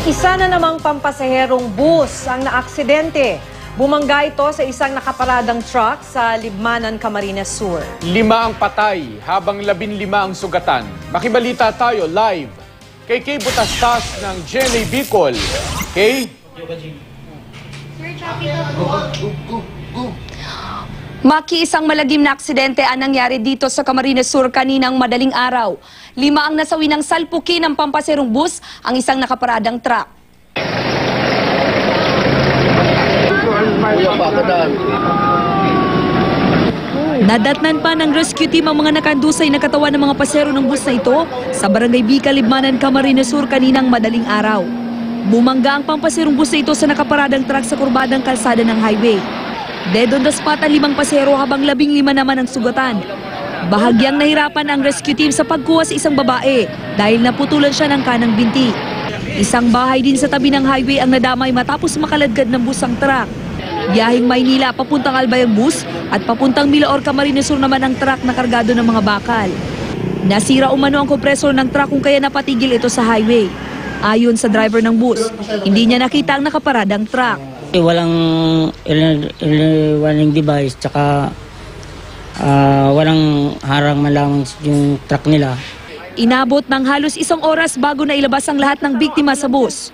Isa na namang pampasaherong bus ang naaksidente. Bumangga ito sa isang nakaparadang truck sa Libmanan, Camarines Sur. 5 ang patay, habang 15 ang sugatan. Makibalita tayo live kay Kay Butastas ng GMA Bicol. Kay? Maki, isang malagim na aksidente ang nangyari dito sa Camarines Sur kaninang madaling araw. 5 ang nasawi ng salpukin ng pampaserong bus ang isang nakaparadang truck. Nadatnan pa ng rescue team ang mga nakandusay na katawan ng mga pasero ng bus na ito sa Barangay Bica, Libmanan, Camarines Sur kaninang madaling araw. Bumangga ang pampaserong bus na ito sa nakaparadang truck sa kurbadang kalsada ng highway. Dead on the spot ang 5 pasero habang 15 naman ang sugatan. Bahagyang nahirapan ang rescue team sa pagkuha sa isang babae dahil naputulan siya ng kanang binti. Isang bahay din sa tabi ng highway ang nadamay matapos makaladkad ng bus ang truck. Biyaheng Maynila papuntang Albay ang bus at papuntang Milaor, Camarines Sur naman ang truck na kargado ng mga bakal. Nasira umano ang kompresor ng truck kung kaya napatigil ito sa highway. Ayon sa driver ng bus, hindi niya nakita ang nakaparadang truck. Walang early warning device, tsaka walang harang malang yung truck nila. Inabot ng halos 1 oras bago na ilabas ang lahat ng biktima sa bus.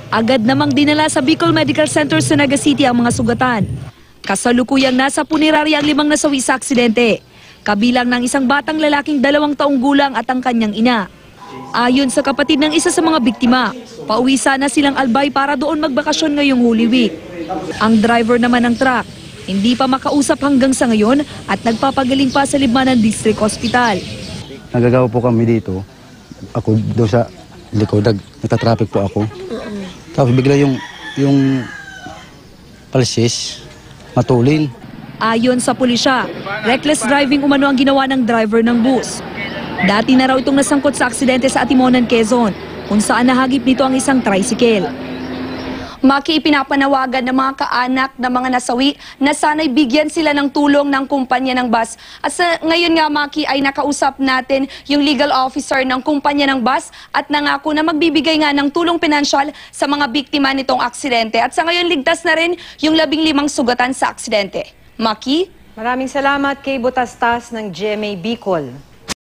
Agad namang dinala sa Bicol Medical Center sa Naga City ang mga sugatan. Kasalukuyang nasa punerarya ang 5 nasawi sa aksidente, kabilang ng isang batang lalaking 2 taong gulang at ang kanyang ina. Ayon sa kapatid ng isa sa mga biktima, pauwi sana silang Albay para doon magbakasyon ngayong Holy Week. Ang driver naman ng truck, hindi pa makausap hanggang sa ngayon at nagpapagaling pa sa Libmanan District Hospital. Nagagawa po kami dito. Ako doon sa likod, nagtatraffic po ako. Tapos bigla yung palsis, matulin. Ayon sa pulisya, reckless driving umano ang ginawa ng driver ng bus. Dati na raw itong nasangkot sa aksidente sa Atimonan, Quezon, kung saan nahagip nito ang isang tricycle. Maki, pinapanawagan ng mga kaanak ng mga nasawi na sana'y bigyan sila ng tulong ng kumpanya ng bus. At ngayon nga, Maki, ay nakausap natin yung legal officer ng kumpanya ng bus at nangako na magbibigay nga ng tulong pinansyal sa mga biktima nitong aksidente. At sa ngayon, ligtas na rin yung 15 sugatan sa aksidente. Maki? Maraming salamat kay Butastas ng GMA Bicol.